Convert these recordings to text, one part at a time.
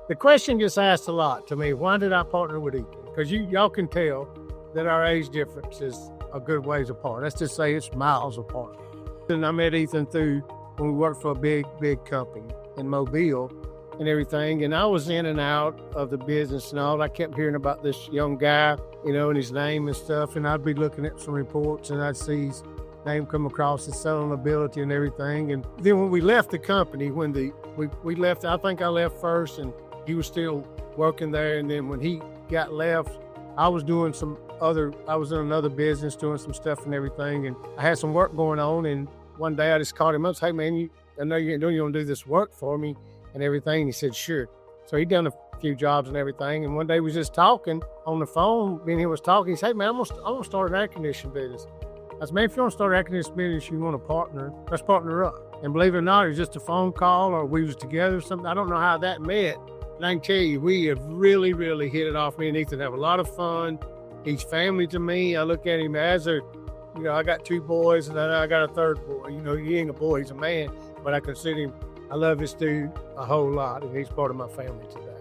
The question gets asked a lot to me, why did I partner with Ethan? Because y'all can tell that our age difference is a good ways apart. Let's just say it's miles apart. And I met Ethan through when we worked for a big company in Mobile and everything. And I was in and out of the business and all. I kept hearing about this young guy, and his name and stuff. And I'd be looking at some reports and I'd see his name come across, his selling ability and everything. And then when we left the company, when we left, I think I left first and he was still working there. And then when he got left, I was in another business doing some stuff and everything. And I had some work going on. And one day I just called him up and said, hey man, I know you're going to do this work for me and everything. And he said, sure. So he'd done a few jobs and everything. And one day we was just talking on the phone. Me and he was talking. He said, hey man, I'm going to start an air conditioning business. I said, man, if you want to start an air conditioning business, you want to partner, let's partner up. And believe it or not, it was just a phone call or we was together or something. I don't know how that met. And I can tell you, we have really, really hit it off. Me and Ethan have a lot of fun. He's family to me. I look at him as I got 2 boys and then I got a 3rd boy. He ain't a boy, he's a man, but I consider him, I love this dude a whole lot and he's part of my family today.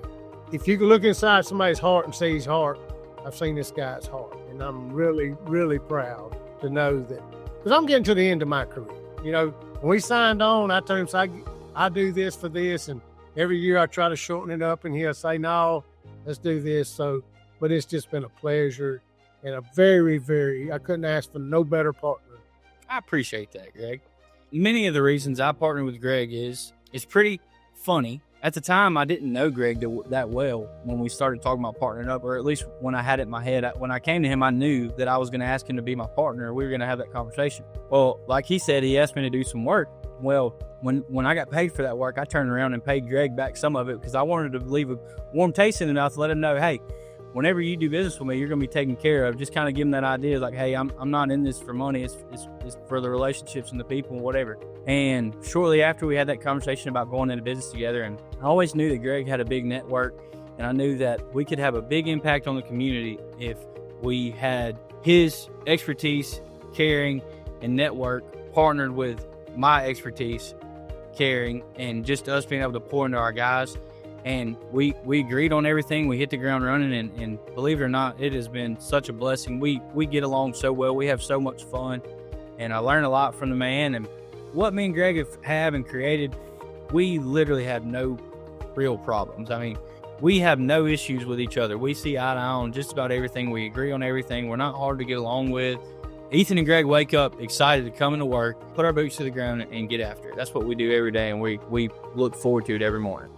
If you can look inside somebody's heart and see his heart, I've seen this guy's heart and I'm really, really proud to know that, because I'm getting to the end of my career. When we signed on, I told him, so I do this for this, and every year I try to shorten it up, and he'll say, no, let's do this. So, but it's just been a pleasure and a very, very, I couldn't ask for no better partner. I appreciate that, Greg. Many of the reasons I partnered with Greg is it's pretty funny. At the time, I didn't know Greg that well when we started talking about partnering up, or at least when I had it in my head. When I came to him, I knew that I was going to ask him to be my partner. We were going to have that conversation. Well, like he said, he asked me to do some work. Well, when I got paid for that work, I turned around and paid Greg back some of it because I wanted to leave a warm taste in it enough to let him know, hey, whenever you do business with me, you're going to be taken care of. Just kind of give him that idea, like, hey, I'm not in this for money. It's for the relationships and the people and whatever. And shortly after, we had that conversation about going into business together. And I always knew that Greg had a big network, and I knew that we could have a big impact on the community if we had his expertise, caring, and network partnered with my expertise, caring, and just us being able to pour into our guys. And we agreed on everything. We hit the ground running, and believe it or not, it has been such a blessing. We get along so well. We have so much fun, and I learned a lot from the man. And what me and Greg have and created, we literally have no real problems. I mean, we have no issues with each other. We see eye to eye on just about everything. We agree on everything. We're not hard to get along with. Ethan and Greg wake up excited to come into work, put our boots to the ground, and get after it. That's what we do every day, and we look forward to it every morning.